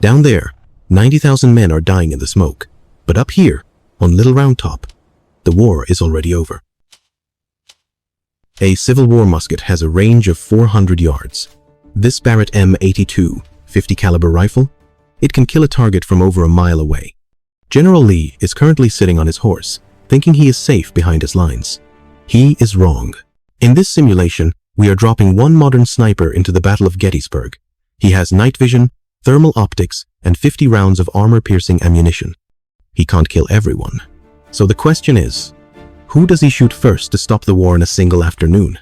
Down there, 90,000 men are dying in the smoke. But up here, on Little Round Top, the war is already over. A Civil War musket has a range of 400 yards. This Barrett M82 50 caliber rifle, it can kill a target from over a mile away. General Lee is currently sitting on his horse, thinking he is safe behind his lines. He is wrong. In this simulation, we are dropping one modern sniper into the Battle of Gettysburg. He has night vision, thermal optics, and 50 rounds of armor-piercing ammunition. He can't kill everyone. So the question is, who does he shoot first to stop the war in a single afternoon?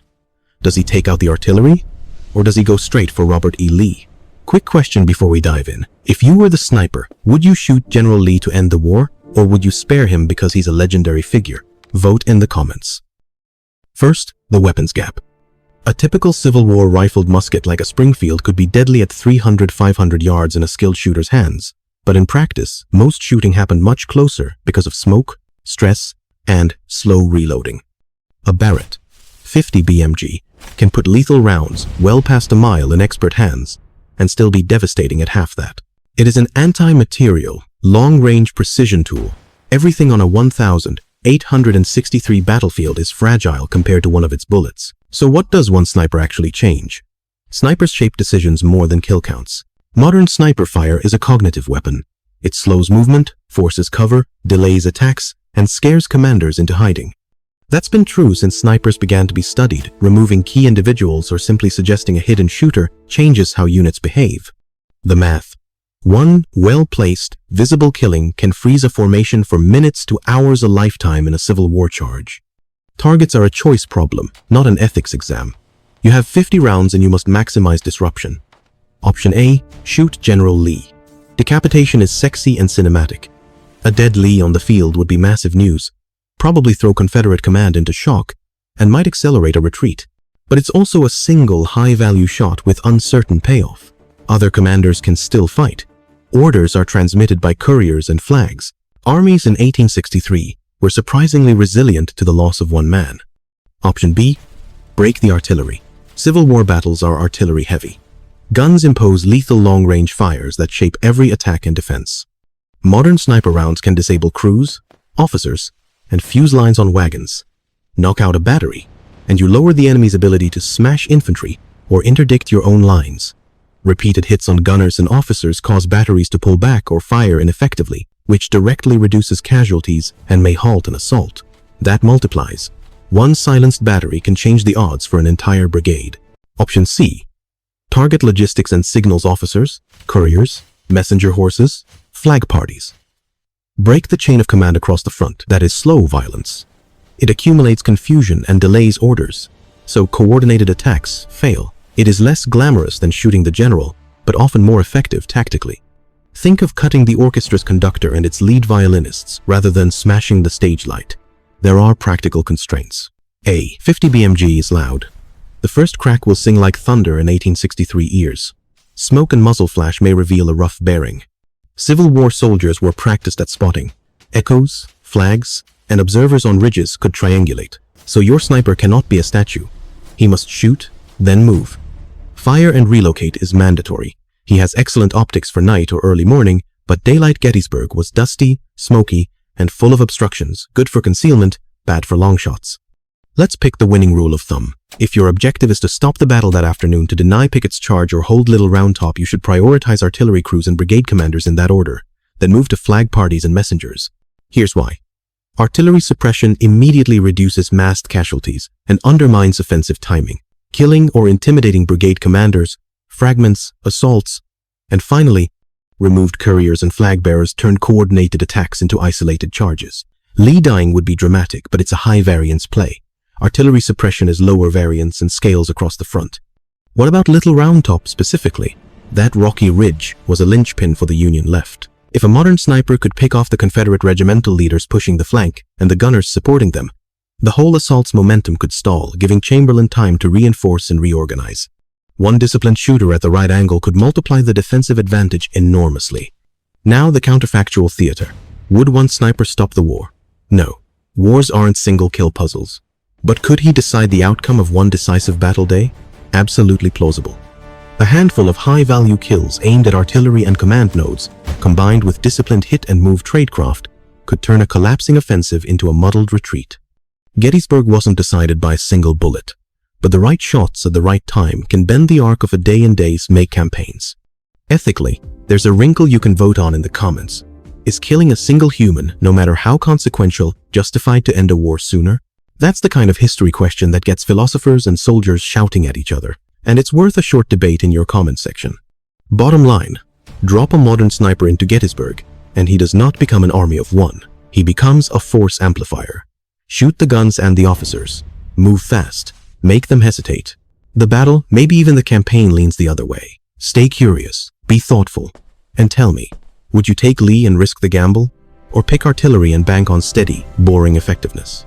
Does he take out the artillery? Or does he go straight for Robert E. Lee? Quick question before we dive in. If you were the sniper, would you shoot General Lee to end the war? Or would you spare him because he's a legendary figure? Vote in the comments. First, the weapons gap. A typical Civil War rifled musket like a Springfield could be deadly at 300-500 yards in a skilled shooter's hands. But in practice, most shooting happened much closer because of smoke, stress, and slow reloading. A Barrett 50 BMG can put lethal rounds well past a mile in expert hands and still be devastating at half that. It is an anti-material, long-range precision tool. Everything on a 1,863 battlefield is fragile compared to one of its bullets. So what does one sniper actually change? Snipers shape decisions more than kill counts. Modern sniper fire is a cognitive weapon. It slows movement, forces cover, delays attacks, and scares commanders into hiding. That's been true since snipers began to be studied. Removing key individuals or simply suggesting a hidden shooter changes how units behave. The math. One well-placed, visible killing can freeze a formation for minutes to hours a lifetime in a Civil War charge. Targets are a choice problem, not an ethics exam. You have 50 rounds and you must maximize disruption. Option A, shoot General Lee. Decapitation is sexy and cinematic. A dead Lee on the field would be massive news, probably throw Confederate command into shock, and might accelerate a retreat. But it's also a single high-value shot with uncertain payoff. Other commanders can still fight. Orders are transmitted by couriers and flags. Armies in 1863 were surprisingly resilient to the loss of one man. Option B, break the artillery. Civil War battles are artillery-heavy. Guns impose lethal long-range fires that shape every attack and defense. Modern sniper rounds can disable crews, officers, and fuse lines on wagons. Knock out a battery, and you lower the enemy's ability to smash infantry or interdict your own lines. Repeated hits on gunners and officers cause batteries to pull back or fire ineffectively, which directly reduces casualties and may halt an assault. That multiplies. One silenced battery can change the odds for an entire brigade. Option C, target logistics and signals officers, couriers, messenger horses, flag parties. Break the chain of command across the front. That is slow violence. It accumulates confusion and delays orders, so coordinated attacks fail. It is less glamorous than shooting the general, but often more effective tactically. Think of cutting the orchestra's conductor and its lead violinists rather than smashing the stage light. There are practical constraints. A 50 BMG is loud. The first crack will sing like thunder in 1863 ears. Smoke and muzzle flash may reveal a rough bearing. Civil War soldiers were practiced at spotting. Echoes, flags, and observers on ridges could triangulate. So your sniper cannot be a statue. He must shoot, then move. Fire and relocate is mandatory. He has excellent optics for night or early morning, but daylight Gettysburg was dusty, smoky, and full of obstructions, good for concealment, bad for long shots. Let's pick the winning rule of thumb. If your objective is to stop the battle that afternoon, to deny Pickett's charge or hold Little Round Top, you should prioritize artillery crews and brigade commanders in that order, then move to flag parties and messengers. Here's why. Artillery suppression immediately reduces massed casualties and undermines offensive timing, killing or intimidating brigade commanders, fragments, assaults, and finally, removed couriers and flag bearers turned coordinated attacks into isolated charges. Lee dying would be dramatic, but it's a high-variance play. Artillery suppression is lower variance and scales across the front. What about Little Round Top specifically? That rocky ridge was a linchpin for the Union left. If a modern sniper could pick off the Confederate regimental leaders pushing the flank and the gunners supporting them, the whole assault's momentum could stall, giving Chamberlain time to reinforce and reorganize. One disciplined shooter at the right angle could multiply the defensive advantage enormously. Now the counterfactual theater. Would one sniper stop the war? No. Wars aren't single-kill puzzles. But could he decide the outcome of one decisive battle day? Absolutely plausible. A handful of high-value kills aimed at artillery and command nodes, combined with disciplined hit-and-move tradecraft, could turn a collapsing offensive into a muddled retreat. Gettysburg wasn't decided by a single bullet, but the right shots at the right time can bend the arc of a day and days make campaigns. Ethically, there's a wrinkle you can vote on in the comments. Is killing a single human, no matter how consequential, justified to end a war sooner? That's the kind of history question that gets philosophers and soldiers shouting at each other, and it's worth a short debate in your comment section. Bottom line, drop a modern sniper into Gettysburg, and he does not become an army of one. He becomes a force amplifier. Shoot the guns and the officers. Move fast. Make them hesitate. The battle, maybe even the campaign, leans the other way. Stay curious. Be thoughtful. And tell me, would you take Lee and risk the gamble? Or pick artillery and bank on steady, boring effectiveness?